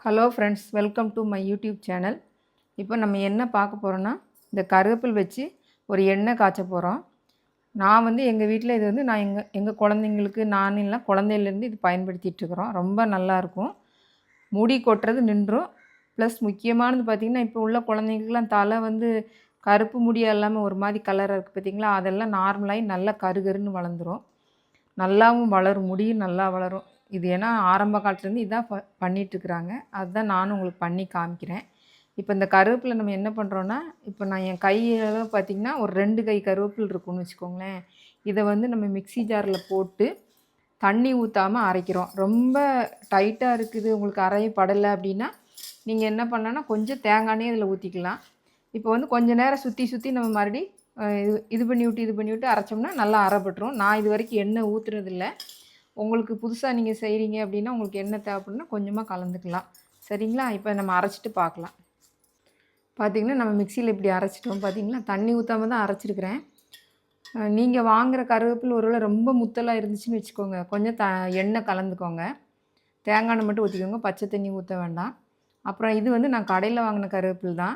Hello friends, welcome to my YouTube channel. இப்போ நம்ம என்ன பார்க்க போகிறோன்னா, இந்த கருவேப்பில் வச்சு ஒரு எண்ணெய் காய்ச்ச போகிறோம். நான் எங்கள் வீட்டில் இது நான் எங்கள் குழந்தைங்களுக்கு நானும் குழந்தையிலேருந்து இது பயன்படுத்திகிட்ருக்குறோம். ரொம்ப நல்லாயிருக்கும். முடி கொட்டுறது நின்றும். ப்ளஸ் முக்கியமானது பார்த்திங்கன்னா, இப்போ உள்ள குழந்தைங்களுக்குலாம் தலை கருப்பு முடி இல்லாமல் ஒரு மாதிரி கலராக இருக்குது பார்த்திங்களா, அதெல்லாம் நார்மலாகி நல்லா கருகருன்னு வளர்ந்துடும். நல்லாவும் வளரும், முடியும் நல்லா வளரும். இது ஏன்னா ஆரம்ப காலத்துலேருந்து இதான் பண்ணிகிட்ருக்குறாங்க. அதுதான் நானும் உங்களுக்கு பண்ணி காமிக்கிறேன். இப்போ இந்த கருவேப்பிலை நம்ம என்ன பண்ணுறோன்னா, இப்போ நான் என் கையில் பார்த்திங்கன்னா ஒரு 2 கை கருவேப்பில் இருக்குன்னு வச்சுக்கோங்களேன். இதை நம்ம மிக்ஸி ஜாரில் போட்டு தண்ணி ஊற்றாமல் அரைக்கிறோம். ரொம்ப டைட்டாக இருக்குது, உங்களுக்கு அரைய படலை அப்படின்னா நீங்கள் என்ன பண்ணலான்னா கொஞ்சம் தேங்காய் எண்ணெய் இதில் ஊற்றிக்கலாம். இப்போ கொஞ்சம் நேரம் சுற்றி சுற்றி நம்ம மறுபடி இது பண்ணி விட்டு அரைச்சோம்னா நல்லா அரைப்பட்டுரும். நான் இது வரைக்கும் எண்ணெய் ஊற்றுறதில்ல. உங்களுக்கு புதுசாக நீங்கள் செய்கிறீங்க அப்படின்னா உங்களுக்கு எண்ணெய் தேவைப்படுன்னா கொஞ்சமாக கலந்துக்கலாம். சரிங்களா? இப்போ நம்ம அரைச்சிட்டு பார்க்கலாம். பார்த்திங்கன்னா நம்ம மிக்சியில் இப்படி அரைச்சிட்டோம். பார்த்திங்களா, தண்ணி ஊற்றாமல் தான் அரைச்சிருக்கிறேன். நீங்கள் வாங்குகிற கருவேப்பிலை ஒருவேளை ரொம்ப முத்தலாக இருந்துச்சுன்னு வச்சுக்கோங்க, கொஞ்சம் எண்ணெய் கலந்துக்கோங்க. தேங்காய் எண்ணெய் மட்டும் ஊற்றிக்கோங்க, பச்சை தண்ணி ஊற்ற வேண்டாம். அப்புறம் இது நான் கடையில் வாங்கின கருவேப்பிலை தான்.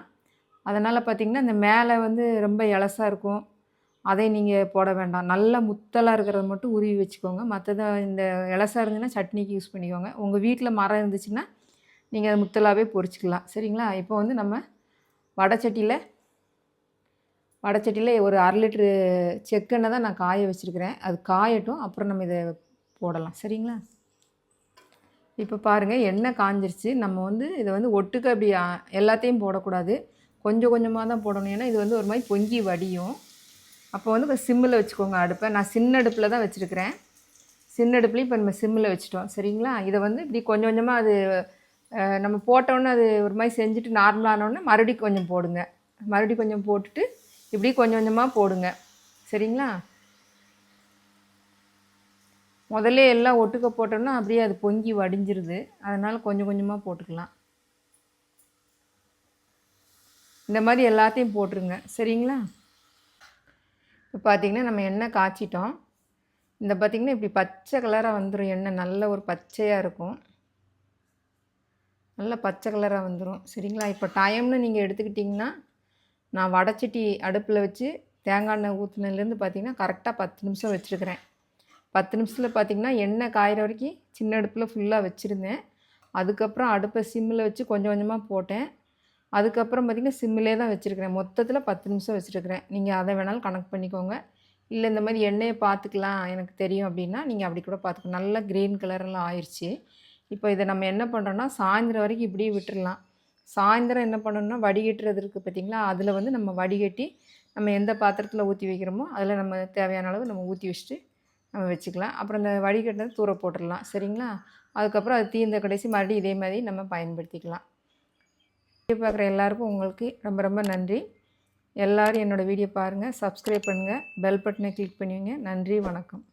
அதனால் பார்த்திங்கன்னா இந்த மேலே ரொம்ப இலசாக இருக்கும், அதை நீங்கள் போட வேண்டாம். நல்லா முத்தலாக இருக்கிறத மட்டும் உருவி வச்சுக்கோங்க. மற்றதை இந்த இலசா இருந்துச்சுன்னா சட்னிக்கு யூஸ் பண்ணிக்கோங்க. உங்கள் வீட்டில் மரம் இருந்துச்சுன்னா நீங்கள் அதை முத்தலாகவே பொரிச்சிக்கலாம். சரிங்களா? இப்போ நம்ம வடைச்சட்டியில் ஒரு 1/2 லிட்ரு செக்கெண்ணெய் தான் நான் காய வச்சுருக்கிறேன். அது காயட்டும், அப்புறம் நம்ம இதை போடலாம். சரிங்களா? இப்போ பாருங்கள், எண்ணெய் காஞ்சிருச்சு. நம்ம இதை ஒட்டுக்க அப்படி எல்லாத்தையும் போடக்கூடாது, கொஞ்சம் கொஞ்சமாக தான் போடணும். ஏன்னா இது ஒரு மாதிரி பொங்கி வடியும். அப்போ சிம்மில் வச்சுக்கோங்க அடுப்பை. நான் சின்ன அடுப்பில் தான் வச்சுருக்கிறேன். சின்ன அடுப்புலையும் இப்போ நம்ம சிம்மில் வச்சுட்டோம். சரிங்களா? இதை இப்படி கொஞ்சம் கொஞ்சமாக அது நம்ம போட்டோன்னே அது ஒரு மாதிரி செஞ்சுட்டு நார்மலானோடனே மறுபடியும் கொஞ்சம் போடுங்க. மறுபடியும் கொஞ்சம் போட்டுட்டு இப்படி கொஞ்சம் கொஞ்சமாக போடுங்க. சரிங்களா? முதல்ல எல்லாம் ஒட்டுக்க போட்டோம்னா அப்படியே அது பொங்கி வடிஞ்சிருது. அதனால் கொஞ்சம் கொஞ்சமாக போட்டுக்கலாம். இந்த மாதிரி எல்லாத்தையும் போட்டுருங்க. சரிங்களா? இப்போ பார்த்திங்கன்னா நம்ம எண்ணெய் காய்ச்சிட்டோம். இந்த பார்த்திங்கன்னா இப்படி பச்சை கலராக வந்துடும். எண்ணெய் நல்ல ஒரு பச்சையாக இருக்கும், நல்ல பச்சை கலராக வந்துடும். சரிங்களா? இப்போ டைம்னு நீங்கள் எடுத்துக்கிட்டிங்கன்னா, நான் வடைச்சட்டி அடுப்பில் வச்சு தேங்காய் எண்ணெய் ஊற்றுனதுலேருந்து பார்த்திங்கன்னா கரெக்டாக 10 நிமிஷம் வச்சுருக்கிறேன். 10 நிமிஷத்தில் பார்த்திங்கன்னா எண்ணெய் காயிற வரைக்கும் சின்ன அடுப்பில் ஃபுல்லாக வச்சுருந்தேன். அதுக்கப்புறம் அடுப்பை சிம்மில் வச்சு கொஞ்சம் கொஞ்சமாக போட்டேன். அதுக்கப்புறம் பார்த்திங்கன்னா சிம்மிலே தான் வச்சுருக்கிறேன். மொத்தத்தில் 10 நிமிஷம் வச்சுருக்கிறேன். நீங்கள் அதை வேணாலும் கணக்கு பண்ணிக்கோங்க. இல்லை இந்த மாதிரி எண்ணெயை பார்த்துக்கலாம் எனக்கு தெரியும் அப்படின்னா நீங்கள் அப்படி கூட பார்த்துக்கலாம். நல்லா க்ரீன் கலரெல்லாம் ஆயிடுச்சு. இப்போ இதை நம்ம என்ன பண்ணுறோன்னா சாயந்தரம் வரைக்கும் இப்படியே விட்டுடலாம். சாயந்தரம் என்ன பண்ணணும்னா வடிகட்டுறது இருக்குது பார்த்திங்களா, அதில் நம்ம வடிகட்டி நம்ம எந்த பாத்திரத்தில் ஊற்றி வைக்கிறோமோ அதில் நம்ம தேவையான அளவு நம்ம ஊற்றி வச்சுட்டு நம்ம வச்சுக்கலாம். அப்புறம் இந்த வடிகட்டினது தூர போட்டுடலாம். சரிங்களா? அதுக்கப்புறம் அது தீர்ந்த கடைசி மறுபடியும் இதே மாதிரி நம்ம பயன்படுத்திக்கலாம். வீடியோ பார்க்குற எல்லாருக்கும் உங்களுக்கு ரொம்ப ரொம்ப நன்றி. எல்லோரும் என்னோடய வீடியோ பாருங்கள், சப்ஸ்கிரைப் பண்ணுங்கள், பெல் பட்டனை கிளிக் பண்ணுவீங்க. நன்றி, வணக்கம்.